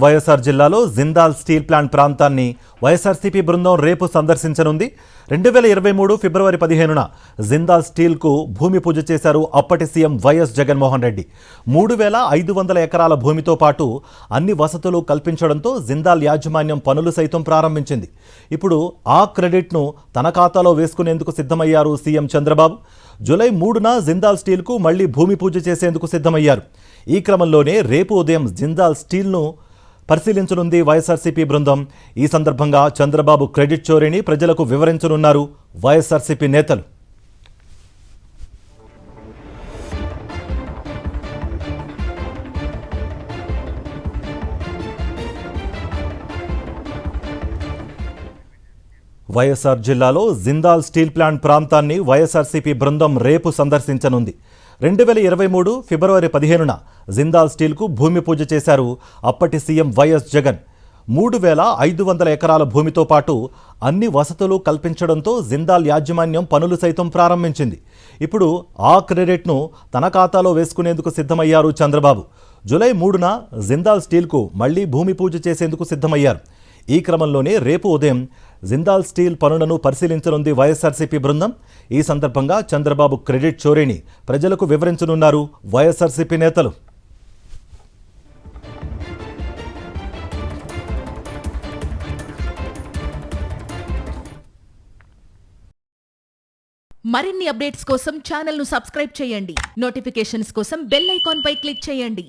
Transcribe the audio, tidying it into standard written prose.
వైఎస్ఆర్ జిల్లాలో Jindal steel plant ప్రాంతాన్ని వైఎస్ఆర్సీపీ బృందం రేపు సందర్శించనుంది. 2023 ఫిబ్రవరి 15న జిందాల్ స్టీల్కు భూమి పూజ చేశారు అప్పటి సీఎం వైఎస్ జగన్మోహన్ రెడ్డి. 3500 ఎకరాల భూమితో పాటు అన్ని వసతులు కల్పించడంతో జిందాల్ యాజమాన్యం పనులు సైతం ప్రారంభించింది. ఇప్పుడు ఆ క్రెడిట్ను తన ఖాతాలో వేసుకునేందుకు సిద్ధమయ్యారు సీఎం చంద్రబాబు. జూలై 3న జిందాల్ స్టీల్కు మళ్లీ భూమి పూజ చేసేందుకు సిద్ధమయ్యారు. ఈ క్రమంలోనే రేపు ఉదయం జిందాల్ స్టీల్ను పరిశీలించనుంది వైఎస్ఆర్సీపీ బృందం. ఈ సందర్భంగా చంద్రబాబు క్రెడిట్ చోరీని ప్రజలకు వివరించనున్నారు వైఎస్ఆర్సీపీ నేతలు. వైఎస్ఆర్ జిల్లాలో జిందాల్ స్టీల్ ప్లాంట్ ప్రాంతాన్ని వైఎస్ఆర్సీపీ బృందం రేపు సందర్శించనుంది. 2023 ఫిబ్రవరి 15న జిందాల్ స్టీల్కు భూమి పూజ చేశారు అప్పటి సీఎం వైఎస్ జగన్. 3500 ఎకరాల భూమితో పాటు అన్ని వసతులు కల్పించడంతో జిందాల్ యాజమాన్యం పనులు సైతం ప్రారంభించింది. ఇప్పుడు ఆ క్రెడిట్ను తన ఖాతాలో వేసుకునేందుకు సిద్ధమయ్యారు చంద్రబాబు. జూలై 3న జిందాల్ స్టీల్కు మళ్లీ భూమి పూజ చేసేందుకు సిద్ధమయ్యారు. ఈ క్రమంలోనే రేపు ఉదయం జిందాల్ స్టీల్ పనులను పరిశీలించనుంది వైఎస్ఆర్సీపీ బృందం. ఈ సందర్భంగా చంద్రబాబు క్రెడిట్ చోరీని ప్రజలకు వివరించనున్నారు వైఎస్ఆర్సీపీ నేతలు. మరిన్ని అప్డేట్స్ కోసం ఛానల్ను సబ్స్క్రైబ్ చేయండి. నోటిఫికేషన్స్ కోసం బెల్ ఐకాన్ పై క్లిక్ చేయండి.